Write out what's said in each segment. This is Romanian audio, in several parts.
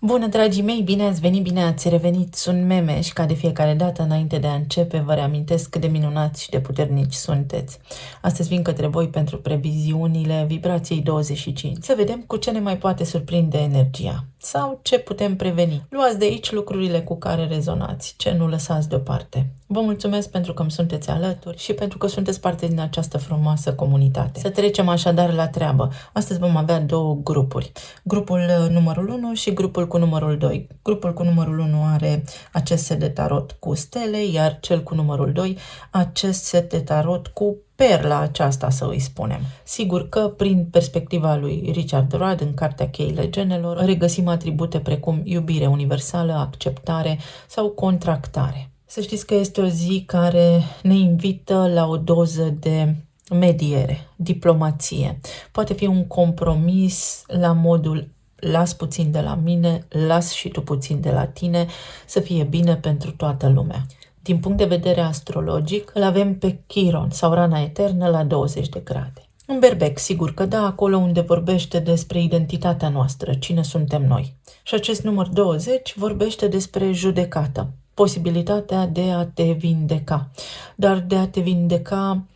Bună, dragii mei, bine ați venit, bine ați revenit. Sunt Memeș, ca de fiecare dată înainte de a începe, vă reamintesc cât de minunați și de puternici sunteți. Astăzi vin către voi pentru previziunile vibrației 25. Să vedem cu ce ne mai poate surprinde energia sau ce putem preveni. Luați de aici lucrurile cu care rezonați, ce nu lăsați deoparte. Vă mulțumesc pentru că îmi sunteți alături și pentru că sunteți parte din această frumoasă comunitate. Să trecem așadar la treabă. Astăzi vom avea două grupuri. Grupul numărul 1 și grupul cu numărul 2. Grupul cu numărul 1 are acest set de tarot cu stele, iar cel cu numărul 2 acest set de tarot cu perla aceasta, să îi spunem. Sigur că prin perspectiva lui Richard Rudd în cartea Cheile Genelor regăsim atribute precum iubire universală, acceptare sau contractare. Să știți că este o zi care ne invită la o doză de mediere, diplomație. Poate fi un compromis la modul las puțin de la mine, las și tu puțin de la tine, să fie bine pentru toată lumea. Din punct de vedere astrologic, îl avem pe Chiron sau rana eternă la 20 de grade. În berbec, sigur că da, acolo unde vorbește despre identitatea noastră, cine suntem noi. Și acest număr 20 vorbește despre judecată, posibilitatea de a te vindeca, dar de a te vindeca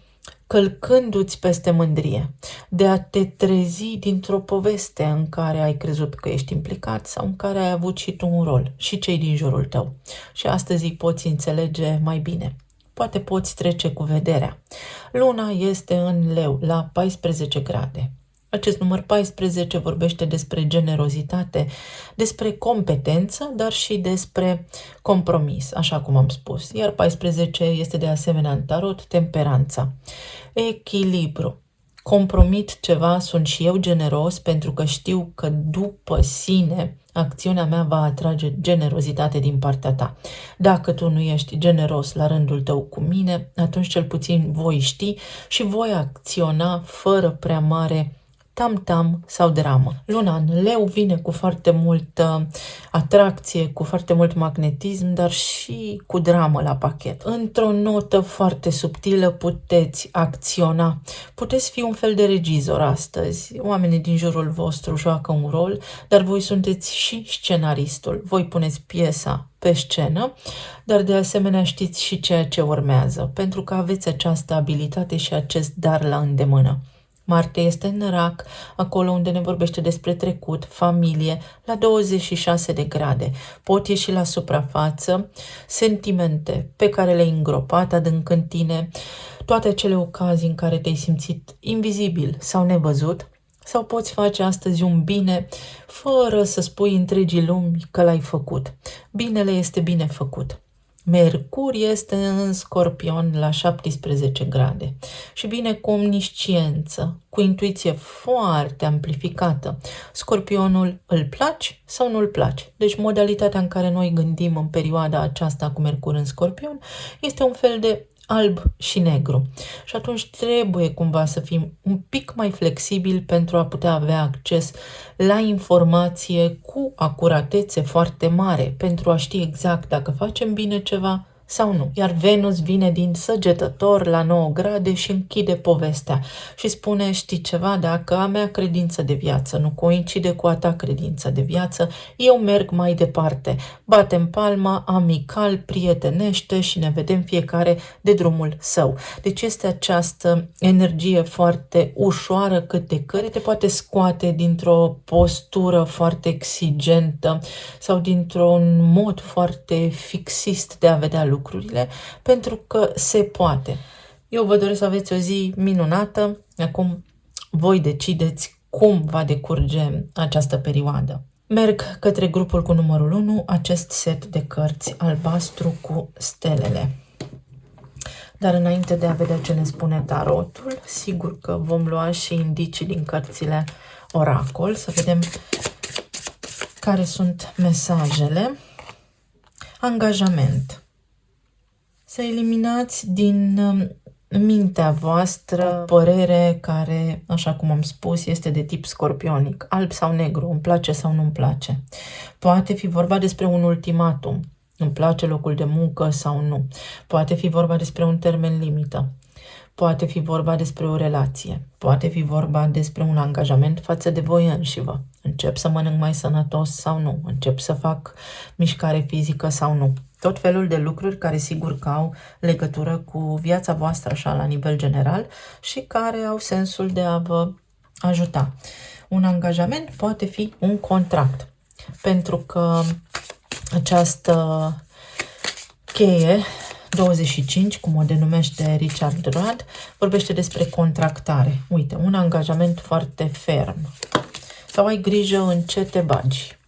călcându-ți peste mândrie, de a te trezi dintr-o poveste în care ai crezut că ești implicat sau în care ai avut și tu un rol, și cei din jurul tău. Și astăzi îi poți înțelege mai bine. Poate poți trece cu vederea. Luna este în Leu, la 14 grade. Acest număr 14 vorbește despre generozitate, despre competență, dar și despre compromis, așa cum am spus. Iar 14 este de asemenea în tarot temperanța. Echilibru. Compromit ceva, sunt și eu generos pentru că știu că după sine acțiunea mea va atrage generozitate din partea ta. Dacă tu nu ești generos la rândul tău cu mine, atunci cel puțin voi ști și voi acționa fără prea mare tam-tam sau dramă. Luna în Leu vine cu foarte multă atracție, cu foarte mult magnetism, dar și cu dramă la pachet. Într-o notă foarte subtilă puteți acționa. Puteți fi un fel de regizor astăzi. Oamenii din jurul vostru joacă un rol, dar voi sunteți și scenaristul. Voi puneți piesa pe scenă, dar de asemenea știți și ceea ce urmează, pentru că aveți această abilitate și acest dar la îndemână. Marte este în Rac, acolo unde ne vorbește despre trecut, familie, la 26 de grade. Pot ieși la suprafață sentimente pe care le-ai îngropat adânc în tine, toate acele ocazii în care te-ai simțit invizibil sau nevăzut, sau poți face astăzi un bine fără să spui întregii lumi că l-ai făcut. Binele este bine făcut. Mercur este în Scorpion la 17 grade și vine cu omnisciență, cu intuiție foarte amplificată. Scorpionul îl placi sau nu îl placi? Deci modalitatea în care noi gândim în perioada aceasta cu Mercur în Scorpion este un fel de alb și negru. Și atunci trebuie cumva să fim un pic mai flexibili pentru a putea avea acces la informație cu acuratețe foarte mare, pentru a ști exact dacă facem bine ceva sau nu. Iar Venus vine din Săgetător la 9 grade și închide povestea și spune, știi ceva, dacă a mea credință de viață nu coincide cu a ta credință de viață, eu merg mai departe. Batem palma, amical, prietenește și ne vedem fiecare de drumul său. Deci este această energie foarte ușoară cât de cât te poate scoate dintr-o postură foarte exigentă sau dintr-un mod foarte fixist de a vedea lucrurile, pentru că se poate. Eu vă doresc să aveți o zi minunată. Acum voi decideți cum va decurge această perioadă. Merg către grupul cu numărul 1, acest set de cărți albastru cu stelele. Dar înainte de a vedea ce ne spune tarotul, sigur că vom lua și indicii din cărțile oracol, să vedem care sunt mesajele. Angajament. Să eliminați din mintea voastră părere care, așa cum am spus, este de tip scorpionic, alb sau negru, îmi place sau nu îmi place. Poate fi vorba despre un ultimatum, îmi place locul de muncă sau nu. Poate fi vorba despre un termen limită. Poate fi vorba despre o relație, poate fi vorba despre un angajament față de voi înșivă. Încep să mănânc mai sănătos sau nu, încep să fac mișcare fizică sau nu. Tot felul de lucruri care sigur că au legătură cu viața voastră așa la nivel general și care au sensul de a vă ajuta. Un angajament poate fi un contract, pentru că această cheie 25, cum o denumește Richard Rudd, vorbește despre contractare. Uite, un angajament foarte ferm. Sau ai grijă în ce te bagi.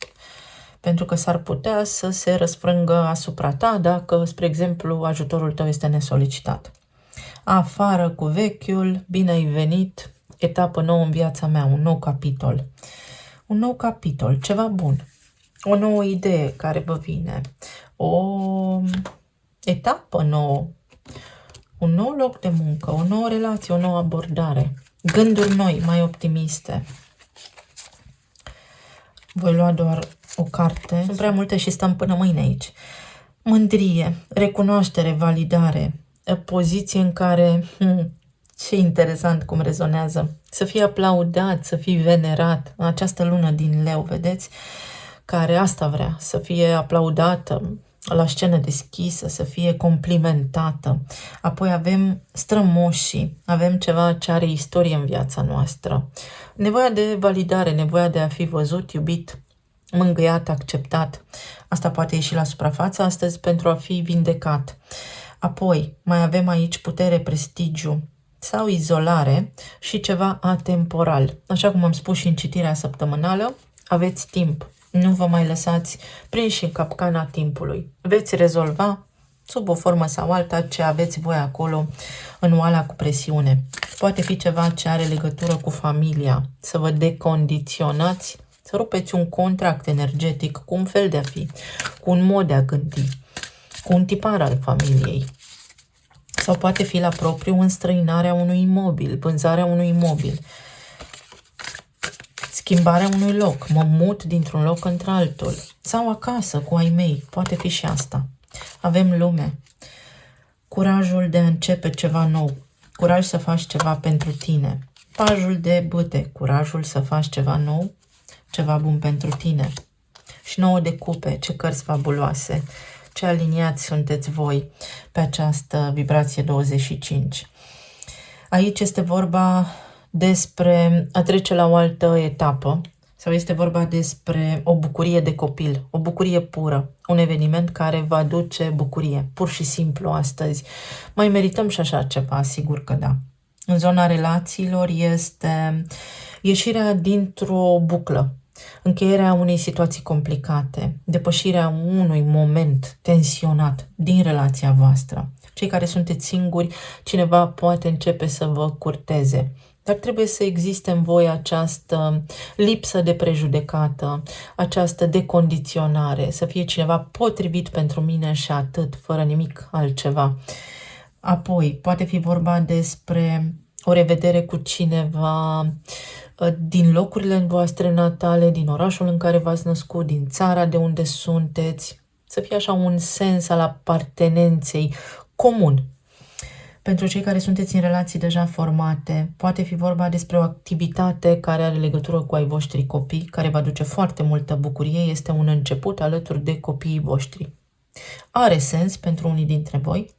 Pentru că s-ar putea să se răsfrângă asupra ta dacă, spre exemplu, ajutorul tău este nesolicitat. Afară cu vechiul, bine ai venit, etapă nouă în viața mea, un nou capitol. Un nou capitol, ceva bun. O nouă idee care vă vine. O etapă nouă, un nou loc de muncă, o nouă relație, o nouă abordare, gânduri noi, mai optimiste. Voi lua doar o carte. Sunt prea multe și stăm până mâine aici. Mândrie, recunoaștere, validare, poziție în care, ce interesant cum rezonează, să fii aplaudat, să fii venerat în această lună din Leu, vedeți? Care asta vrea, să fie aplaudată, la scenă deschisă, să fie complimentată. Apoi avem strămoșii, avem ceva ce are istorie în viața noastră. Nevoia de validare, nevoia de a fi văzut, iubit, mângâiat, acceptat. Asta poate ieși la suprafață astăzi pentru a fi vindecat. Apoi mai avem aici putere, prestigiu sau izolare și ceva atemporal. Așa cum am spus și în citirea săptămânală, aveți timp. Nu vă mai lăsați prinși în capcana timpului. Veți rezolva sub o formă sau alta ce aveți voi acolo în oala cu presiune. Poate fi ceva ce are legătură cu familia, să vă decondiționați, să rupeți un contract energetic cu un fel de a fi, cu un mod de a gândi, cu un tipar al familiei. Sau poate fi la propriu înstrăinarea unui imobil, vânzarea unui imobil. Schimbarea unui loc, mă mut dintr-un loc într-altul. Sau acasă, cu ai mei, poate fi și asta. Avem lume. Curajul de a începe ceva nou. Curaj să faci ceva pentru tine. Pajul de bâte. Curajul să faci ceva nou, ceva bun pentru tine. Și 9 de cupe, ce cărți fabuloase. Ce aliniați sunteți voi pe această vibrație 25. Aici este vorba despre a trece la o altă etapă sau este vorba despre o bucurie de copil, o bucurie pură, un eveniment care va aduce bucurie, pur și simplu astăzi. Mai merităm și așa ceva, sigur că da. În zona relațiilor este ieșirea dintr-o buclă, încheierea unei situații complicate, depășirea unui moment tensionat din relația voastră. Cei care sunteți singuri, cineva poate începe să vă curteze. Dar trebuie să existe în voi această lipsă de prejudecată, această decondiționare, să fie cineva potrivit pentru mine și atât, fără nimic altceva. Apoi, poate fi vorba despre o revedere cu cineva din locurile voastre natale, din orașul în care v-ați născut, din țara de unde sunteți, să fie așa un sens al apartenenței comun. Pentru cei care sunteți în relații deja formate, poate fi vorba despre o activitate care are legătură cu ai voștri copii, care va aduce foarte multă bucurie, este un început alături de copiii voștri. Are sens pentru unii dintre voi.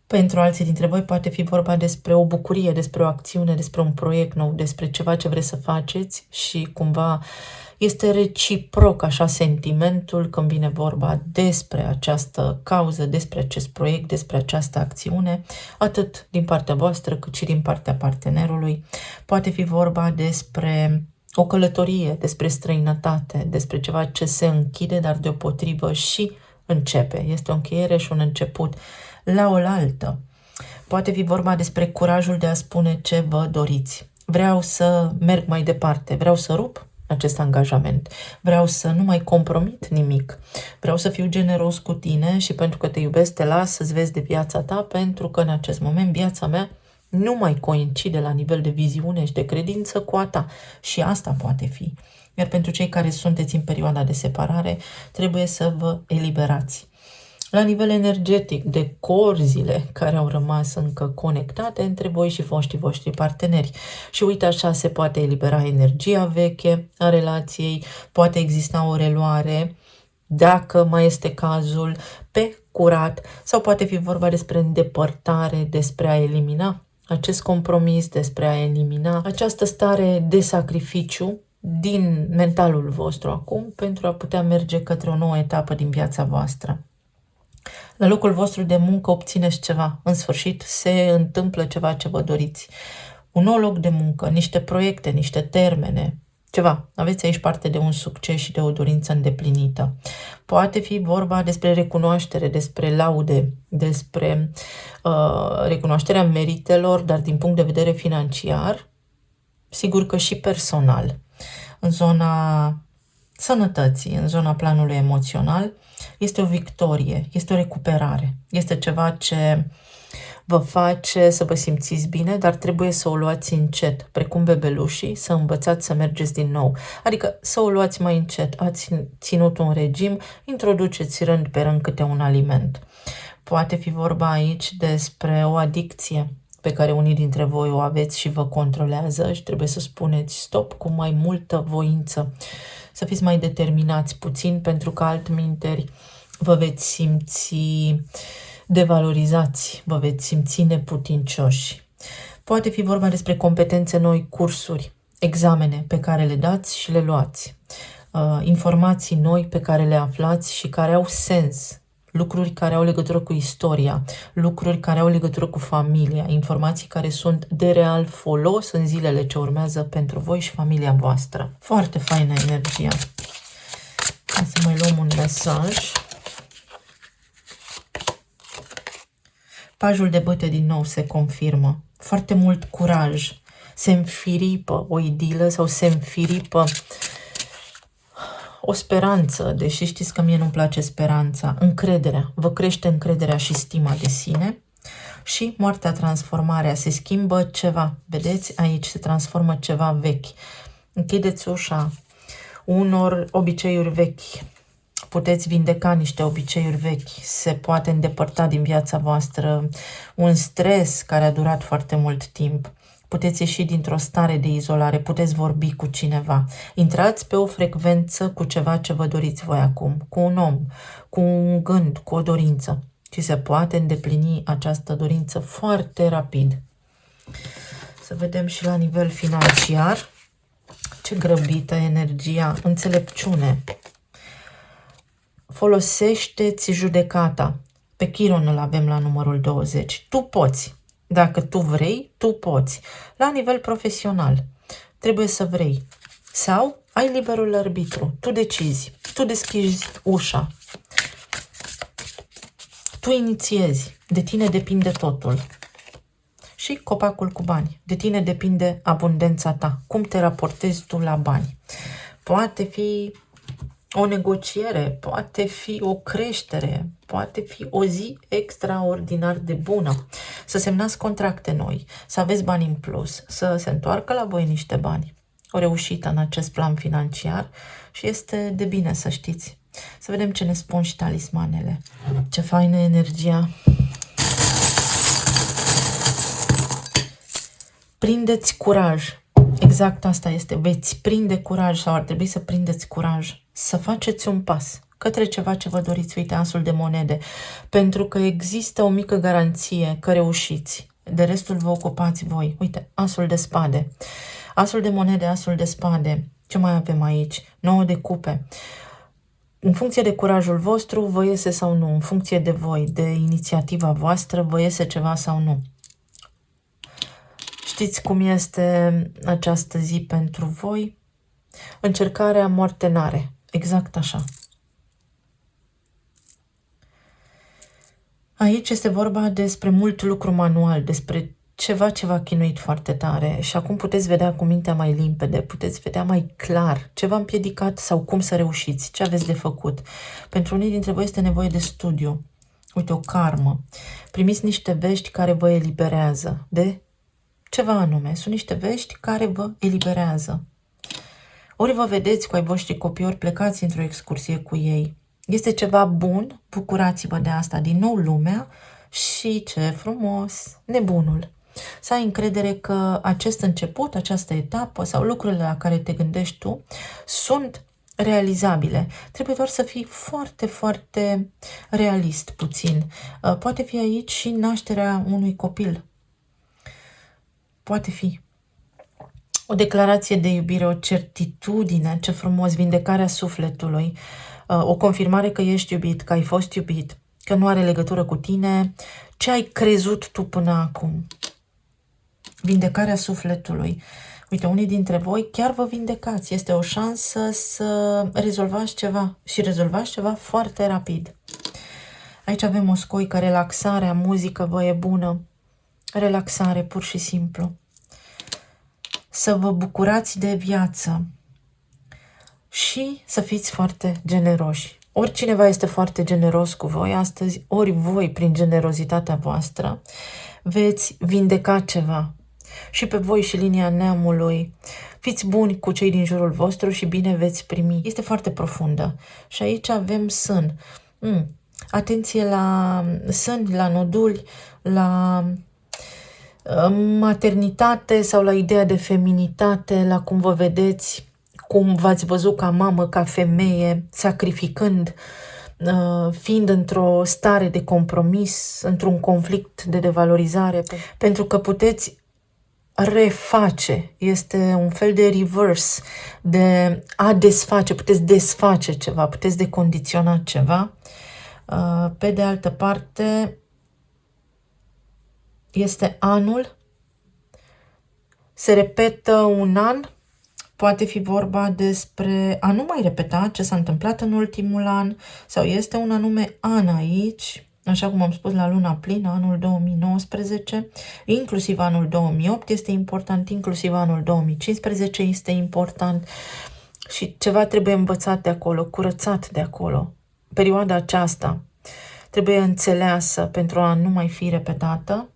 Pentru alții dintre voi poate fi vorba despre o bucurie, despre o acțiune, despre un proiect nou, despre ceva ce vreți să faceți și cumva este reciproc așa sentimentul când vine vorba despre această cauză, despre acest proiect, despre această acțiune, atât din partea voastră cât și din partea partenerului. Poate fi vorba despre o călătorie, despre străinătate, despre ceva ce se închide, dar deopotrivă și începe. Este o încheiere și un început la oaltă. Poate fi vorba despre curajul de a spune ce vă doriți. Vreau să merg mai departe, vreau să rup acest angajament, vreau să nu mai compromit nimic, vreau să fiu generos cu tine și pentru că te iubesc te las să-ți vezi de viața ta, pentru că în acest moment viața mea nu mai coincide la nivel de viziune și de credință cu a ta. Și asta poate fi. Iar pentru cei care sunteți în perioada de separare, trebuie să vă eliberați. la nivel energetic, de corzile care au rămas încă conectate între voi și foștii voștri parteneri. Și uite, așa se poate elibera energia veche a relației, poate exista o reluare, dacă mai este cazul, pe curat, sau poate fi vorba despre îndepărtare, despre a elimina acest compromis, despre a elimina această stare de sacrificiu din mentalul vostru acum pentru a putea merge către o nouă etapă din viața voastră. La locul vostru de muncă obțineți ceva. În sfârșit se întâmplă ceva ce vă doriți. Un nou loc de muncă, niște proiecte, niște termene, ceva. Aveți aici parte de un succes și de o dorință îndeplinită. Poate fi vorba despre recunoaștere, despre laude, despre recunoașterea meritelor, dar din punct de vedere financiar, sigur că și personal. În zona sănătății, în zona planului emoțional, este o victorie, este o recuperare, este ceva ce vă face să vă simțiți bine, dar trebuie să o luați încet, precum bebelușii, să învățați să mergeți din nou. Adică să o luați mai încet. Ați ținut un regim, introduceți rând pe rând câte un aliment. Poate fi vorba aici despre o adicție pe care unii dintre voi o aveți și vă controlează și trebuie să spuneți stop cu mai multă voință. Să fiți mai determinați puțin, pentru că altminteri vă veți simți devalorizați, vă veți simți neputincioși. Poate fi vorba despre competențe noi, cursuri, examene pe care le dați și le luați, informații noi pe care le aflați și care au sens, lucruri care au legătură cu istoria, lucruri care au legătură cu familia, informații care sunt de real folos în zilele ce urmează pentru voi și familia voastră. Foarte faină energia. Hai să mai luăm un mesaj. Pajul de bâte din nou se confirmă. Foarte mult curaj. Se înfiripă o idilă sau se înfiripă o speranță, deși știți că mie nu-mi place speranța. Încrederea. Vă crește încrederea și stima de sine. Și moartea, transformarea. Se schimbă ceva. Vedeți? Aici se transformă ceva vechi. Închideți ușa unor obiceiuri vechi. Puteți vindeca niște obiceiuri vechi, se poate îndepărta din viața voastră un stres care a durat foarte mult timp. Puteți ieși dintr-o stare de izolare, puteți vorbi cu cineva. Intrați pe o frecvență cu ceva ce vă doriți voi acum, cu un om, cu un gând, cu o dorință. Și se poate îndeplini această dorință foarte rapid. Să vedem și la nivel financiar. Ce grăbită energia, înțelepciune. Folosește-ți judecata. Pe Chiron îl avem la numărul 20. Tu poți. Dacă tu vrei, tu poți. La nivel profesional, trebuie să vrei. Sau ai liberul arbitru. Tu decizi. Tu deschizi ușa. Tu inițiezi. De tine depinde totul. Și copacul cu bani. De tine depinde abundența ta. Cum te raportezi tu la bani. Poate fi o negociere, poate fi o creștere, poate fi o zi extraordinar de bună. Să semnați contracte noi, să aveți bani în plus, să se întoarcă la voi niște bani. O reușită în acest plan financiar și este de bine să știți. Să vedem ce ne spun și talismanele. Ce faină energia! Prindeți curaj. Exact asta este. Veți prinde curaj sau ar trebui să prindeți curaj. Să faceți un pas către ceva ce vă doriți. Uite, asul de monede. Pentru că există o mică garanție că reușiți. De restul vă ocupați voi. Uite, asul de spade. Asul de monede, asul de spade. Ce mai avem aici? 9 de cupe. În funcție de curajul vostru, vă iese sau nu. În funcție de voi, de inițiativa voastră, vă iese ceva sau nu. Știți cum este această zi pentru voi? Încercarea moarte-nare. Exact așa. Aici este vorba despre mult lucru manual, despre ceva ce v-a chinuit foarte tare și acum puteți vedea cu mintea mai limpede, puteți vedea mai clar ce v-a împiedicat sau cum să reușiți, ce aveți de făcut. Pentru unii dintre voi este nevoie de studiu. Uite, o karmă. Primiți niște vești care vă eliberează de ceva anume. Sunt niște vești care vă eliberează. Ori vă vedeți cu ai voștri copii, ori plecați într-o excursie cu ei. Este ceva bun, bucurați-vă de asta, din nou lumea și ce frumos, nebunul. Să ai încredere că acest început, această etapă sau lucrurile la care te gândești tu sunt realizabile. Trebuie doar să fii foarte, foarte realist puțin. Poate fi aici și nașterea unui copil. Poate fi. O declarație de iubire, o certitudine, ce frumos, vindecarea sufletului, o confirmare că ești iubit, că ai fost iubit, că nu are legătură cu tine, ce ai crezut tu până acum. Vindecarea sufletului. Uite, unii dintre voi chiar vă vindecați. Este o șansă să rezolvați ceva și rezolvați ceva foarte rapid. Aici avem o scoică, relaxarea, muzică vă e bună. Relaxare, pur și simplu. Să vă bucurați de viață și să fiți foarte generoși. Ori cineva este foarte generos cu voi astăzi, ori voi, prin generozitatea voastră, veți vindeca ceva. Și pe voi și linia neamului. Fiți buni cu cei din jurul vostru și bine veți primi. Este foarte profundă. Și aici avem sân. Atenție la sâni, la noduli, la maternitate sau la ideea de feminitate, la cum vă vedeți, cum v-ați văzut ca mamă, ca femeie, sacrificând, fiind într-o stare de compromis, într-un conflict de devalorizare, pentru că puteți reface, este un fel de reverse, de a desface, puteți desface ceva, puteți decondiționa ceva. Pe de altă parte, este anul, se repetă un an, poate fi vorba despre a nu mai repeta ce s-a întâmplat în ultimul an, sau este un anume an aici, așa cum am spus la luna plină, anul 2019, inclusiv anul 2008 este important, inclusiv anul 2015 este important și ceva trebuie învățat de acolo, curățat de acolo. Perioada aceasta trebuie înțeleasă pentru a nu mai fi repetată.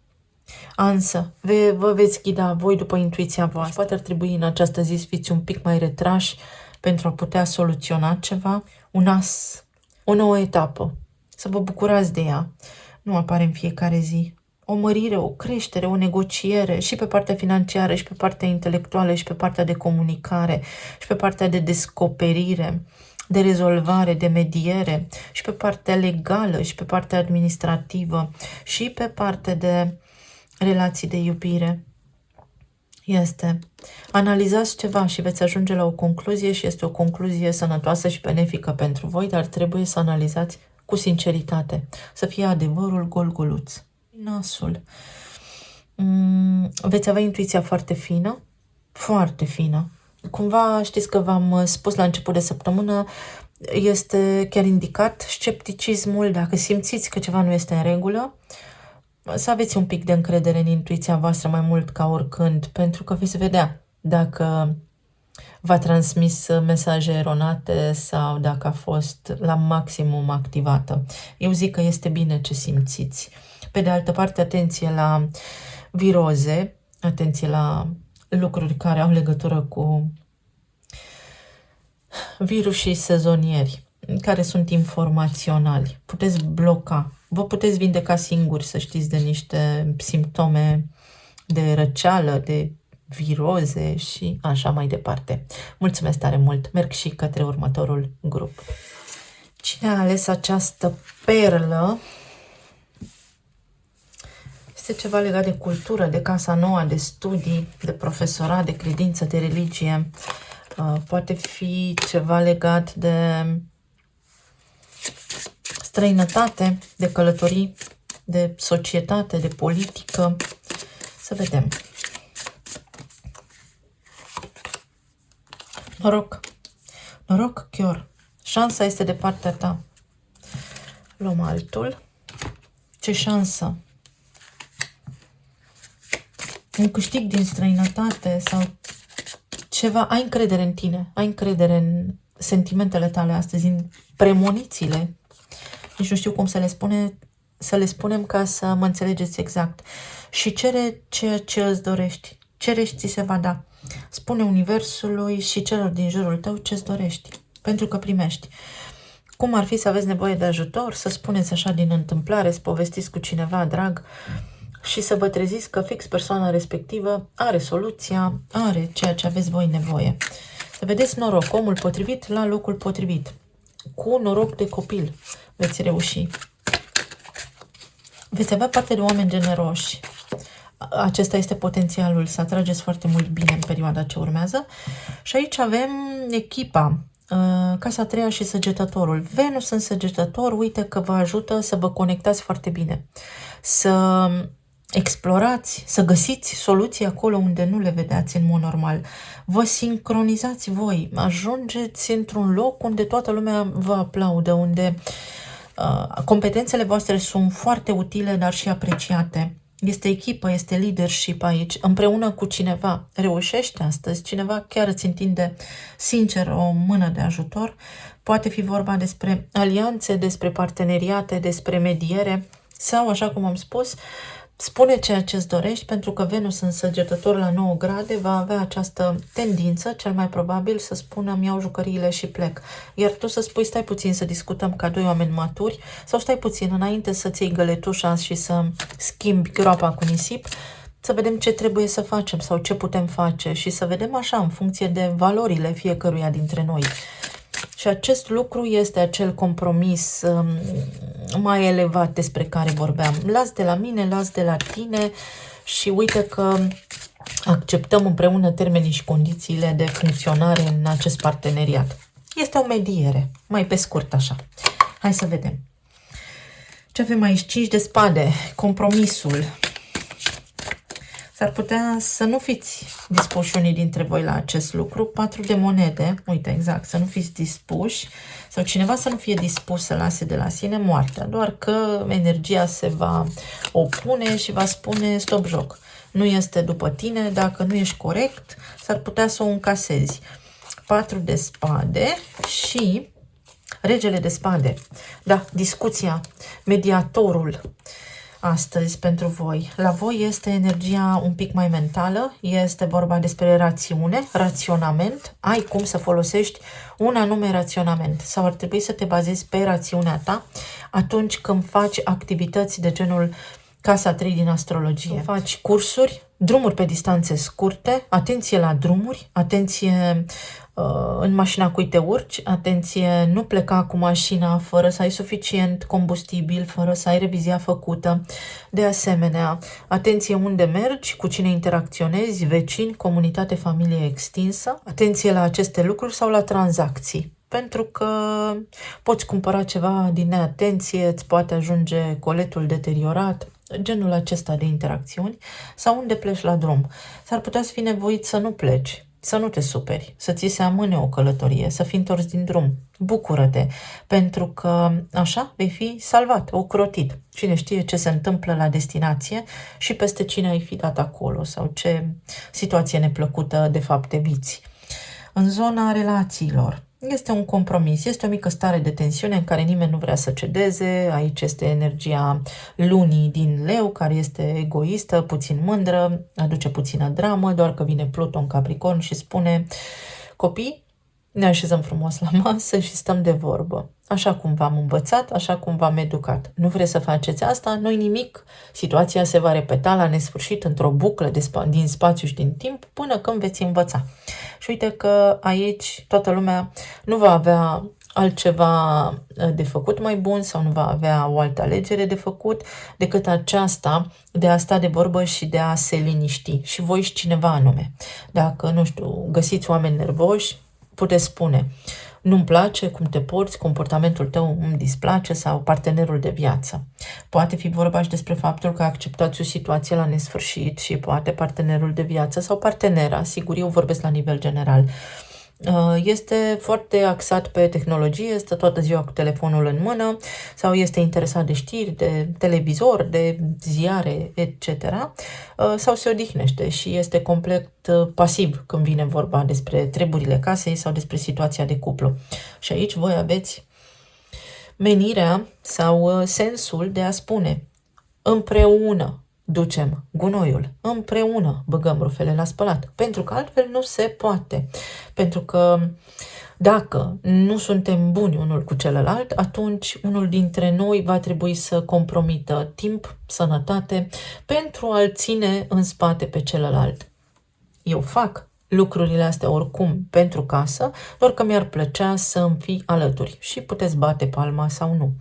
Însă, vă veți ghida voi după intuiția voastră. Poate ar trebui în această zi să fiți un pic mai retrași pentru a putea soluționa ceva. Un as, o nouă etapă. Să vă bucurați de ea. Nu apare în fiecare zi. O mărire, o creștere, o negociere și pe partea financiară, și pe partea intelectuală, și pe partea de comunicare, și pe partea de descoperire, de rezolvare, de mediere, și pe partea legală, și pe partea administrativă, și pe partea de relații de iubire. Este. Analizați ceva și veți ajunge la o concluzie și este o concluzie sănătoasă și benefică pentru voi, dar trebuie să analizați cu sinceritate. Să fie adevărul gol-goluț. Nasul. Veți avea intuiția foarte fină, foarte fină. Cumva știți că v-am spus la început de săptămână, este chiar indicat scepticismul, dacă simțiți că ceva nu este în regulă, să aveți un pic de încredere în intuiția voastră mai mult ca oricând, pentru că veți vedea dacă v-a transmis mesaje eronate sau dacă a fost la maximum activată. Eu zic că este bine ce simțiți. Pe de altă parte, atenție la viroze, atenție la lucruri care au legătură cu virusii sezonieri, care sunt informaționali. Puteți bloca. Vă puteți vindeca singuri, să știți, de niște simptome de răceală, de viroze și așa mai departe. Mulțumesc tare mult! Merg și către următorul grup. Cine a ales această perlă? Este ceva legat de cultură, de casa nouă, de studii, de profesorat, de credință, de religie. Poate fi ceva legat de străinătate, de călătorii, de societate, de politică. Să vedem. Noroc. Noroc, chior. Șansa este de partea ta. Luăm altul. Ce șansă? Un câștig din străinătate sau ceva. Ai încredere în tine. Ai încredere în sentimentele tale astăzi, în premonițiile. Nici nu știu cum să le spunem ca să mă înțelegeți exact. Și cere ceea ce îți dorești. Cere și ți se va da. Spune universului și celor din jurul tău ce îți dorești. Pentru că primești. Cum ar fi să aveți nevoie de ajutor, să spuneți așa din întâmplare, să povestiți cu cineva drag și să vă treziți că fix persoana respectivă are soluția, are ceea ce aveți voi nevoie. Să vedeți noroc, omul potrivit la locul potrivit. Cu noroc de copil veți reuși. Veți avea parte de oameni generoși. Acesta este potențialul, să atrageți foarte mult bine în perioada ce urmează. Și aici avem echipa, casa a treia și săgetătorul. Venus în săgetător, uite că vă ajută să vă conectați foarte bine. Să explorați, să găsiți soluții acolo unde nu le vedeați în mod normal. Vă sincronizați voi, ajungeți într-un loc unde toată lumea vă aplaudă, unde competențele voastre sunt foarte utile, dar și apreciate. Este echipă, este leadership aici, împreună cu cineva. Reușește astăzi, cineva chiar îți întinde sincer o mână de ajutor. Poate fi vorba despre alianțe, despre parteneriate, despre mediere sau, așa cum am spus, spune ceea ce îți dorești, pentru că Venus în săgetător la 9 grade va avea această tendință, cel mai probabil, să spună îmi iau jucăriile și plec. Iar tu să spui stai puțin să discutăm ca doi oameni maturi sau stai puțin înainte să-ți iei găletușa și să schimbi groapa cu nisip, să vedem ce trebuie să facem sau ce putem face și să vedem așa în funcție de valorile fiecăruia dintre noi. Și acest lucru este acel compromis mai elevat despre care vorbeam. Las de la mine, las de la tine și uite că acceptăm împreună termenii și condițiile de funcționare în acest parteneriat. Este o mediere, mai pe scurt așa. Hai să vedem. Ce avem aici? 5 de spade, compromisul. S-ar putea să nu fiți dispuși unii dintre voi la acest lucru. 4 de monede, uite exact, să nu fiți dispuși sau cineva să nu fie dispus să lase de la sine moartea, doar că energia se va opune și va spune stop joc. Nu este după tine, dacă nu ești corect, s-ar putea să o încasezi. 4 de spade și regele de spade. Da, discuția, mediatorul. Astăzi pentru voi. La voi este energia un pic mai mentală, este vorba despre rațiune, raționament, ai cum să folosești un anume raționament sau ar trebui să te bazezi pe rațiunea ta atunci când faci activități de genul Casa 3 din astrologie. Faci cursuri, drumuri pe distanțe scurte, atenție la drumuri, atenție în mașina cui te urci, atenție, nu pleca cu mașina fără să ai suficient combustibil, fără să ai revizia făcută. De asemenea, atenție unde mergi, cu cine interacționezi, vecini, comunitate, familie extinsă. Atenție la aceste lucruri sau la tranzacții. Pentru că poți cumpăra ceva din neatenție, îți poate ajunge coletul deteriorat, genul acesta de interacțiuni, sau unde pleci la drum. S-ar putea să fii nevoit să nu pleci, să nu te superi, să ți se amâne o călătorie, să fii întors din drum. Bucură-te, pentru că așa vei fi salvat, ocrotit. Cine știe ce se întâmplă la destinație și peste cine ai fi dat acolo sau ce situație neplăcută de fapt eviți. În zona relațiilor, este un compromis, este o mică stare de tensiune în care nimeni nu vrea să cedeze. Aici este energia lunii din Leu, care este egoistă, puțin mândră, aduce puțină dramă, doar că vine Pluton Capricorn și spune copii, ne așezăm frumos la masă și stăm de vorbă. Așa cum v-am învățat, așa cum v-am educat. Nu vreți să faceți asta? Nu-i nimic. Situația se va repeta la nesfârșit într-o buclă din spațiu și din timp până când veți învăța. Și uite că aici toată lumea nu va avea altceva de făcut mai bun sau nu va avea o altă alegere de făcut decât aceasta de a sta de vorbă și de a se liniști. Și voi și cineva anume. Dacă, nu știu, găsiți oameni nervoși, puteți spune nu-mi place cum te porți, comportamentul tău îmi displace sau partenerul de viață. Poate fi vorba și despre faptul că acceptați o situație la nesfârșit și poate partenerul de viață sau partenera, sigur eu vorbesc la nivel general, este foarte axat pe tehnologie, stă toată ziua cu telefonul în mână sau este interesat de știri, de televizor, de ziare, etc. Sau se odihnește și este complet pasiv când vine vorba despre treburile casei sau despre situația de cuplu. Și aici voi aveți menirea sau sensul de a spune împreună ducem gunoiul, împreună băgăm rufele la spălat, pentru că altfel nu se poate. Pentru că Dacă nu suntem buni unul cu celălalt, atunci unul dintre noi va trebui să compromită timp, sănătate, pentru a-l ține în spate pe celălalt. Eu fac lucrurile astea oricum pentru casă, doar că mi-ar plăcea să îmi fii alături. Și puteți bate palma sau nu,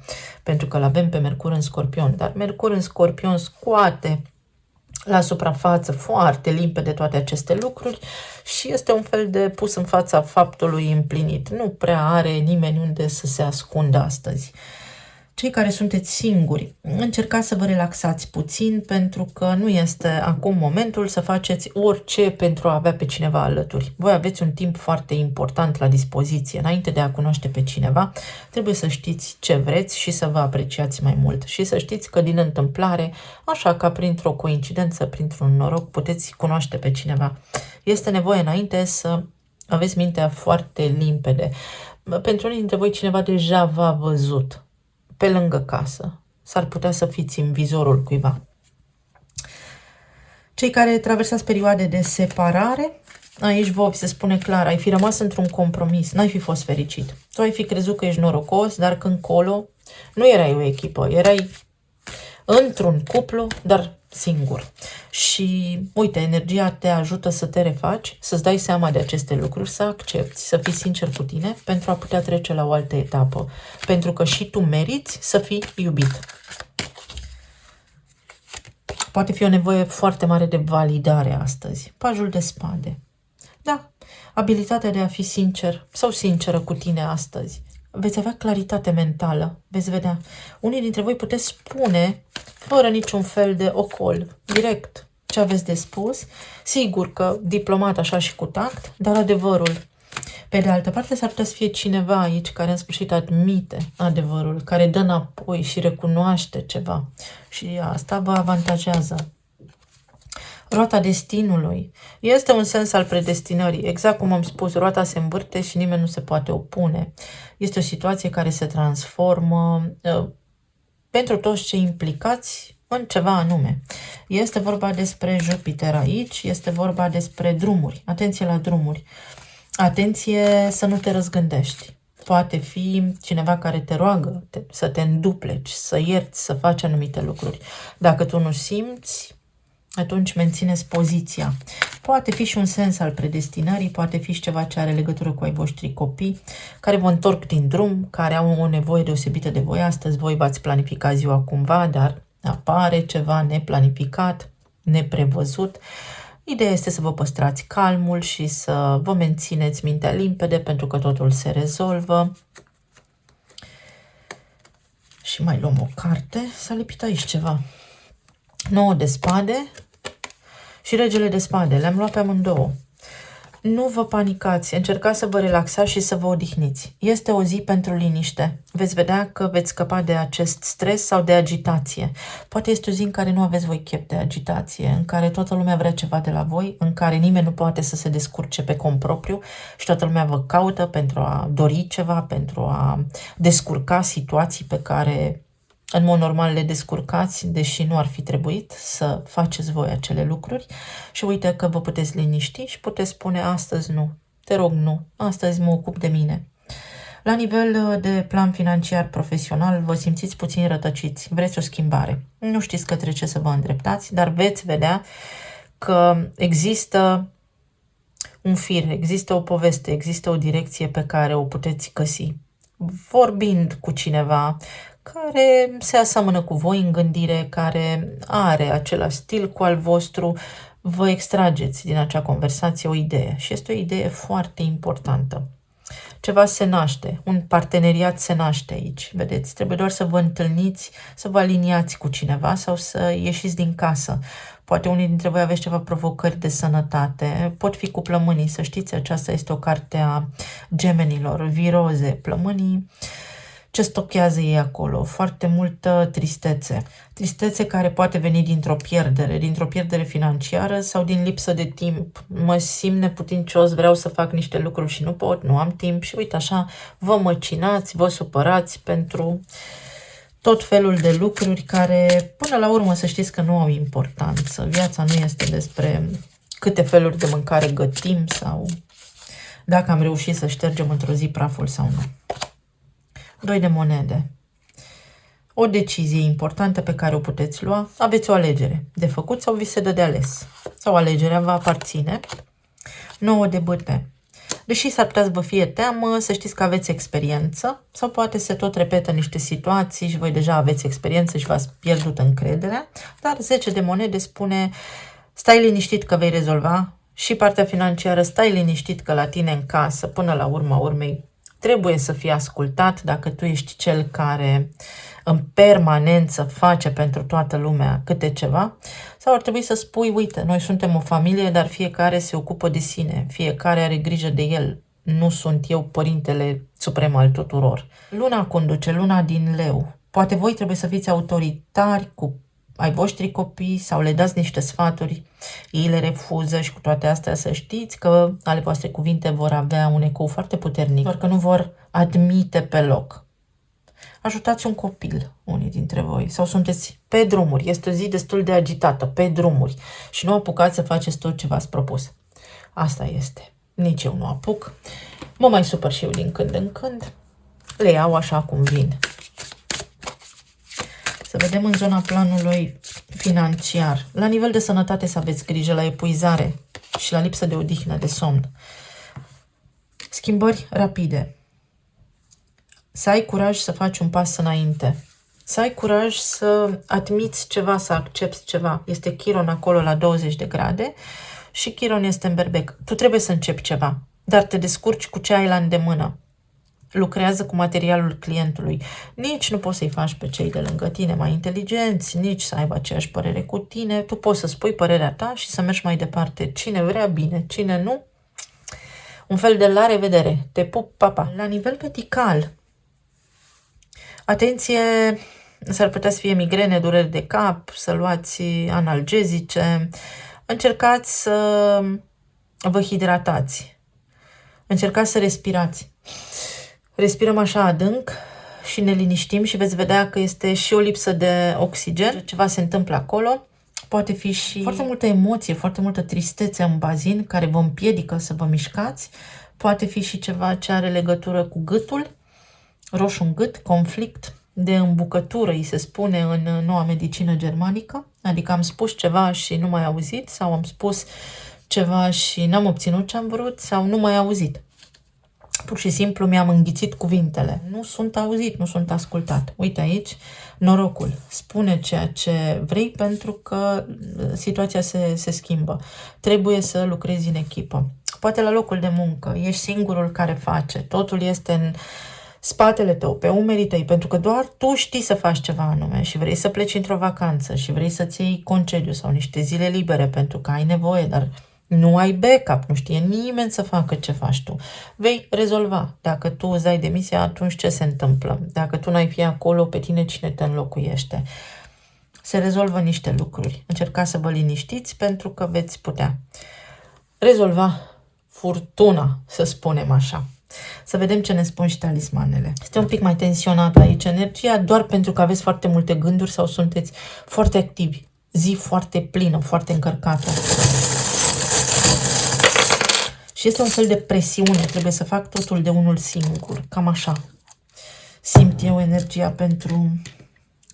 pentru că l-avem pe Mercur în Scorpion, dar Mercur în Scorpion scoate la suprafață foarte limpede toate aceste lucruri și este un fel de pus în fața faptului împlinit. Nu prea are nimeni unde să se ascundă astăzi. Cei care sunteți singuri, încercați să vă relaxați puțin, pentru că nu este acum momentul să faceți orice pentru a avea pe cineva alături. Voi aveți un timp foarte important la dispoziție. Înainte de a cunoaște pe cineva, trebuie să știți ce vreți și să vă apreciați mai mult. Și să știți că din întâmplare, așa ca printr-o coincidență, printr-un noroc, puteți cunoaște pe cineva. Este nevoie înainte să aveți mintea foarte limpede. Pentru unii dintre voi cineva deja v-a văzut pe lângă casă. S-ar putea să fiți în vizorul cuiva. Cei care traversați perioade de separare, aici vă se spune clar, ai fi rămas într-un compromis, n-ai fi fost fericit. Tu ai fi crezut că ești norocos, dar când colo nu erai o echipă, erai într-un cuplu, dar singur. Și, uite, energia te ajută să te refaci, să-ți dai seama de aceste lucruri, să accepti, să fii sincer cu tine pentru a putea trece la o altă etapă. Pentru că și tu meriți să fii iubit. Poate fi o nevoie foarte mare de validare astăzi. Pajul de spade. Da, abilitatea de a fi sincer sau sinceră cu tine astăzi. Veți avea claritate mentală, veți vedea. Unii dintre voi puteți spune, fără niciun fel de ocol, direct, ce aveți de spus. Sigur că diplomat așa și cu tact, dar adevărul. Pe de altă parte, s-ar putea să fie cineva aici care în sfârșit admite adevărul, care dă înapoi și recunoaște ceva. Și asta vă avantajează. Roata destinului. Este un sens al predestinării. Exact cum am spus, roata se învârte și nimeni nu se poate opune. Este o situație care se transformă pentru toți cei implicați în ceva anume. Este vorba despre Jupiter aici, este vorba despre drumuri. Atenție la drumuri. Atenție să nu te răzgândești. Poate fi cineva care te roagă să te îndupleci, să ierți, să faci anumite lucruri. Dacă tu nu simți, atunci mențineți poziția. Poate fi și un sens al predestinării, poate fi și ceva ce are legătură cu ai voștri copii, care vă întorc din drum, care au o nevoie deosebită de voi. Astăzi voi v-ați planificat ziua cumva, dar apare ceva neplanificat, neprevăzut. Ideea este să vă păstrați calmul și să vă mențineți mintea limpede, pentru că totul se rezolvă. Și mai luăm o carte. S-a lipit aici ceva. 9 de spade și regele de spade. Le-am luat pe amândouă. Nu vă panicați, încercați să vă relaxați și să vă odihniți. Este o zi pentru liniște. Veți vedea că veți scăpa de acest stres sau de agitație. Poate este o zi în care nu aveți voi chef de agitație, în care toată lumea vrea ceva de la voi, în care nimeni nu poate să se descurce pe cont propriu și toată lumea vă caută pentru a dori ceva, pentru a descurca situații pe care în mod normal le descurcați, deși nu ar fi trebuit să faceți voi acele lucruri. Și uite că vă puteți liniști și puteți spune astăzi nu, te rog nu, astăzi mă ocup de mine. La nivel de plan financiar profesional vă simțiți puțin rătăciți, vreți o schimbare. Nu știți către ce să vă îndreptați, dar veți vedea că există un fir, există o poveste, există o direcție pe care o puteți găsi. Vorbind cu cineva care se aseamănă cu voi în gândire, care are același stil cu al vostru, vă extrageți din acea conversație o idee. Și este o idee foarte importantă. Ceva se naște, un parteneriat se naște aici, vedeți? Trebuie doar să vă întâlniți, să vă aliniați cu cineva sau să ieșiți din casă. Poate unii dintre voi aveți ceva provocări de sănătate, pot fi cu plămânii, să știți, aceasta este o carte a gemenilor, viroze, plămânii. Ce stochează ei acolo? Foarte multă tristețe. Tristețe care poate veni dintr-o pierdere financiară sau din lipsă de timp. Mă simt neputincios, vreau să fac niște lucruri și nu pot, nu am timp și uite așa, vă măcinați, vă supărați pentru tot felul de lucruri care, până la urmă, să știți că nu au importanță. Viața nu este despre câte feluri de mâncare gătim sau dacă am reușit să ștergem într-o zi praful sau nu. 2 de monede. O decizie importantă pe care o puteți lua. Aveți o alegere de făcut sau vi se dă de ales. Sau alegerea va aparține. 9 de bâte. Deși s-ar putea să vă fie teamă, să știți că aveți experiență sau poate se tot repetă niște situații și voi deja aveți experiență și v-ați pierdut încrederea, dar 10 de monede spune stai liniștit că vei rezolva și partea financiară, stai liniștit că la tine în casă, până la urma urmei, trebuie să fii ascultat dacă tu ești cel care în permanență face pentru toată lumea câte ceva, sau ar trebui să spui, uite, noi suntem o familie, dar fiecare se ocupă de sine, fiecare are grijă de el, nu sunt eu părintele suprem al tuturor. Luna conduce, luna din leu. Poate voi trebuie să fiți autoritari cu ai voștri copii sau le dați niște sfaturi, ei le refuză și cu toate astea să știți că ale voastre cuvinte vor avea un ecou foarte puternic, doar că nu vor admite pe loc. Ajutați un copil, unii dintre voi, sau sunteți pe drumuri, este o zi destul de agitată, pe drumuri și nu apucați să faceți tot ce v-ați propus. Asta este. Nici eu nu apuc. Mă mai supăr și eu din când în când. Le iau așa cum vin. Să vedem în zona planului financiar. La nivel de sănătate să aveți grijă la epuizare și la lipsă de odihnă, de somn. Schimbări rapide. Să ai curaj să faci un pas înainte. Să ai curaj să admiți ceva, să accepti ceva. Este Chiron acolo la 20 de grade și Chiron este în berbec. Tu trebuie să începi ceva, dar te descurci cu ce ai la îndemână. Lucrează cu materialul clientului. Nici nu poți să-i faci pe cei de lângă tine mai inteligenți, nici să aibă aceeași părere cu tine. Tu poți să spui părerea ta și să mergi mai departe. Cine vrea, bine. Cine nu, un fel de la revedere. Te pup, papa. La nivel medical, atenție, s-ar putea să fie migrene, dureri de cap, să luați analgezice. Încercați să vă hidratați. Încercați să respirați. Respirăm așa adânc și ne liniștim și veți vedea că este și o lipsă de oxigen. Ceva se întâmplă acolo. Poate fi și foarte multă emoție, foarte multă tristețe în bazin care vă împiedică să vă mișcați. Poate fi și ceva ce are legătură cu gâtul, roșu în gât, conflict de îmbucătură, îi se spune în noua medicină germanică. Adică am spus ceva și nu mai auzit sau am spus ceva și n-am obținut ce am vrut sau nu mai auzit. Pur și simplu mi-am înghițit cuvintele. Nu sunt auzit, nu sunt ascultat. Uite aici, norocul. Spune ceea ce vrei pentru că situația se schimbă. Trebuie să lucrezi în echipă. Poate la locul de muncă, ești singurul care face. Totul este în spatele tău, pe umerii tăi, pentru că doar tu știi să faci ceva anume și vrei să pleci într-o vacanță și vrei să-ți iei concediu sau niște zile libere pentru că ai nevoie, dar nu ai backup, nu știe nimeni să facă ce faci tu. Vei rezolva. Dacă tu îți dai demisia, atunci ce se întâmplă? Dacă tu n-ai fi acolo, pe tine cine te înlocuiește? Se rezolvă niște lucruri. Încercați să vă liniștiți pentru că veți putea rezolva furtuna, să spunem așa. Să vedem ce ne spun și talismanele. Este un pic mai tensionată aici energia, doar pentru că aveți foarte multe gânduri sau sunteți foarte activi. Zi foarte plină, foarte încărcată. Și este un fel de presiune, trebuie să fac totul de unul singur, cam așa. Simt eu energia pentru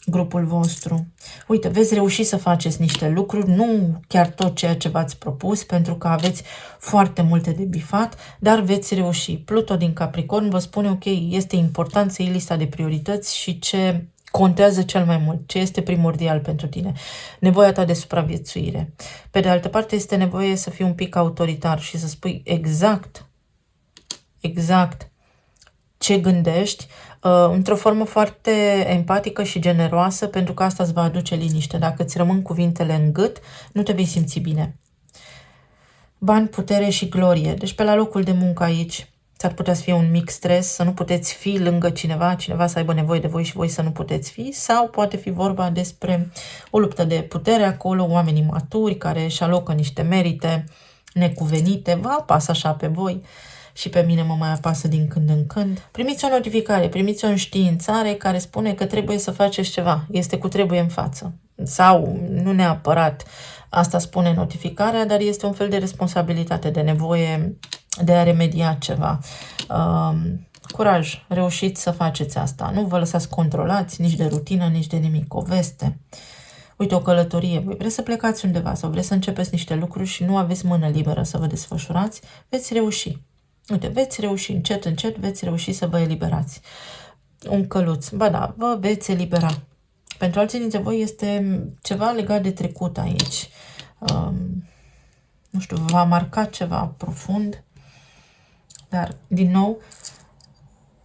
grupul vostru. Uite, veți reuși să faceți niște lucruri, nu chiar tot ceea ce v-ați propus, pentru că aveți foarte multe de bifat, dar veți reuși. Pluto din Capricorn vă spune, ok, este important să iei lista de priorități și ce contează cel mai mult, ce este primordial pentru tine, nevoia ta de supraviețuire. Pe de altă parte, este nevoie să fii un pic autoritar și să spui exact ce gândești, într-o formă foarte empatică și generoasă, pentru că asta îți va aduce liniște. Dacă îți rămân cuvintele în gât, nu te vei simți bine. Bani, putere și glorie. Deci pe la locul de muncă aici s-ar putea să fie un mic stres, să nu puteți fi lângă cineva să aibă nevoie de voi și voi să nu puteți fi, sau poate fi vorba despre o luptă de putere acolo, oameni maturi care își alocă niște merite necuvenite, vă apasă așa pe voi și pe mine mă mai apasă din când în când. Primiți o notificare, primiți o înștiințare care spune că trebuie să faceți ceva, este cu trebuie în față. Sau nu neapărat asta spune notificarea, dar este un fel de responsabilitate, de nevoie de a remedia ceva. Curaj, reușiți să faceți asta. Nu vă lăsați controlați nici de rutină, nici de nimic. O veste. Uite, o călătorie. Voi vreți să plecați undeva sau vreți să începeți niște lucruri și nu aveți mână liberă să vă desfășurați, veți reuși. Uite, veți reuși, încet, încet, veți reuși să vă eliberați. Un căluț. Ba da, vă veți elibera. Pentru alții dintre voi este ceva legat de trecut aici. Nu știu, v-a marcat ceva profund. Dar, din nou,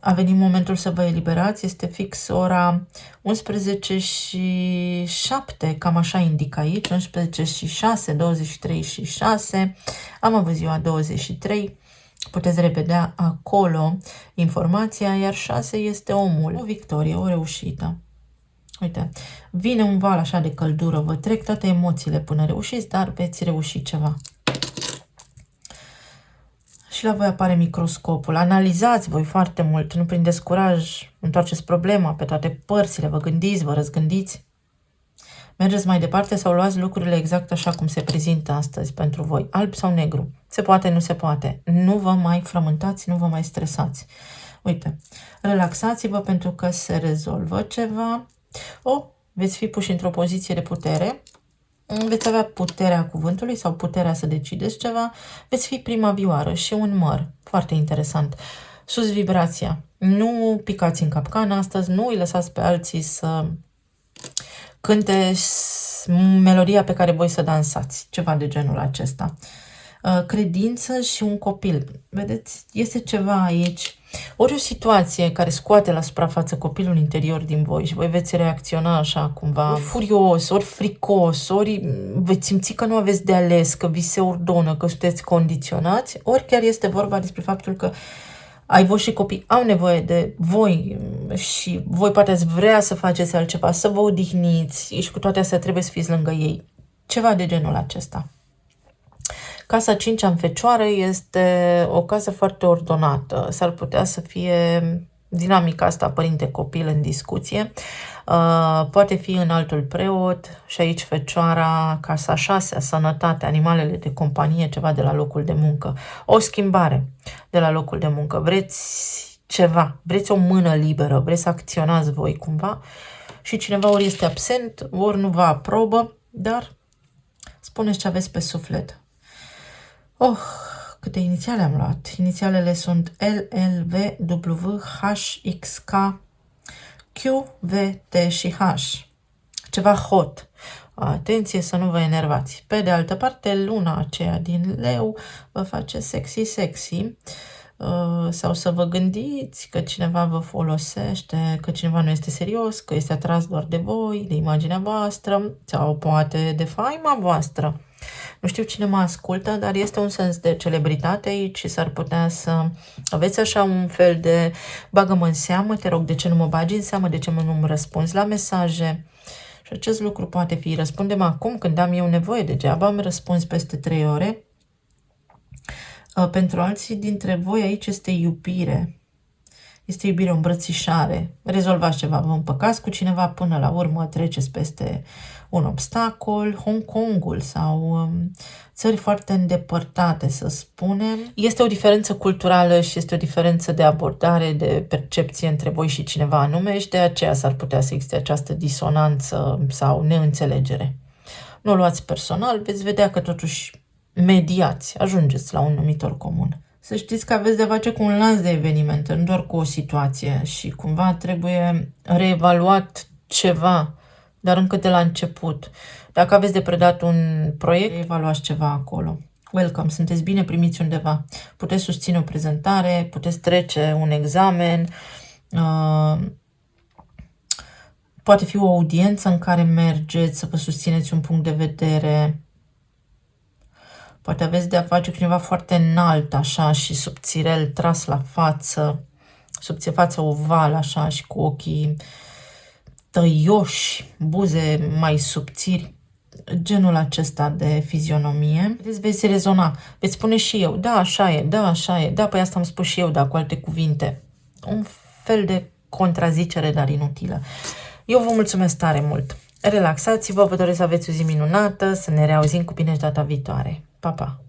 a venit momentul să vă eliberați. Este fix ora 11:07, cam așa indică aici. 11:06, 23:06. Am avut ziua 23. Puteți revedea acolo informația, iar 6 este omul. O victorie, o reușită. Uite, vine un val așa de căldură, vă trec toate emoțiile până reușiți, dar veți reuși ceva. Și la voi apare microscopul. Analizați voi foarte mult, nu prindeți curaj, întoarceți problema pe toate părțile, vă gândiți, vă răzgândiți. Mergeți mai departe sau luați lucrurile exact așa cum se prezintă astăzi pentru voi, alb sau negru. Se poate, nu se poate. Nu vă mai frământați, nu vă mai stresați. Uite, relaxați-vă pentru că se rezolvă ceva. Veți fi puși într-o poziție de putere. Veți avea puterea cuvântului sau puterea să decideți ceva. Veți fi prima vioară și un măr. Foarte interesant. Sus vibrația. Nu picați în capcană astăzi, nu îi lăsați pe alții să cânte melodia pe care voi să dansați. Ceva de genul acesta. Credință și un copil. Vedeți? Este ceva aici. Ori o situație care scoate la suprafață copilul interior din voi și voi veți reacționa așa cumva furios, ori fricos, ori veți simți că nu aveți de ales, că vi se ordonă, că sunteți condiționați, ori chiar este vorba despre faptul că ai voștri copii au nevoie de voi și voi poate ați vrea să faceți altceva, să vă odihniți și cu toate astea trebuie să fiți lângă ei. Ceva de genul acesta. Casa 5-a în Fecioară este o casă foarte ordonată. S-ar putea să fie dinamica asta părinte-copil în discuție. Poate fi în altul preot și aici Fecioara, casa 6-a, sănătate, animalele de companie, ceva de la locul de muncă. O schimbare de la locul de muncă. Vreți ceva, vreți o mână liberă, vreți să acționați voi cumva și cineva ori este absent, ori nu vă aprobă, dar spuneți ce aveți pe suflet. Câte inițiale am luat. Inițialele sunt L, L, V, W, H, X, K, Q, V, T și H. Ceva hot. Atenție să nu vă enervați. Pe de altă parte, luna aceea din Leu vă face sexy, sau să vă gândiți că cineva vă folosește, că cineva nu este serios, că este atras doar de voi, de imaginea voastră, sau poate de faima voastră. Nu știu cine mă ascultă, dar este un sens de celebritate aici și s-ar putea să aveți așa un fel de bagă-mă în seamă, te rog, de ce nu mă bagi în seamă, de ce nu-mi răspunzi la mesaje. Și acest lucru poate fi, răspundem acum când am eu nevoie, degeaba îmi răspuns peste 3 ore. Pentru alții dintre voi aici este iubire. Este iubire, o îmbrățișare. Rezolvați ceva, vă împăcați cu cineva, până la urmă treceți peste un obstacol. Hong Kongul sau țări foarte îndepărtate, să spunem. Este o diferență culturală și este o diferență de abordare, de percepție între voi și cineva anume și de aceea s-ar putea să existe această disonanță sau neînțelegere. Nu o luați personal, veți vedea că totuși mediați, ajungeți la un numitor comun. Să știți că aveți de face cu un lanț de evenimente, nu doar cu o situație și cumva trebuie reevaluat ceva, dar încă de la început. Dacă aveți de predat un proiect, evaluați ceva acolo. Welcome, sunteți bine primiți undeva. Puteți susține o prezentare, puteți trece un examen, poate fi o audiență în care mergeți să vă susțineți un punct de vedere. Poate aveți de a face cu cineva foarte înalt, așa, și subțirel, tras la față, fața ovală, așa, și cu ochii tăioși, buze mai subțiri, genul acesta de fizionomie. Veți rezona, veți spune și eu, da, așa e, da, așa e, da, păi asta am spus și eu, da, cu alte cuvinte. Un fel de contrazicere, dar inutilă. Eu vă mulțumesc tare mult. Relaxați-vă, vă doresc să aveți o zi minunată, să ne reauzim cu bine data viitoare. Pa, pa!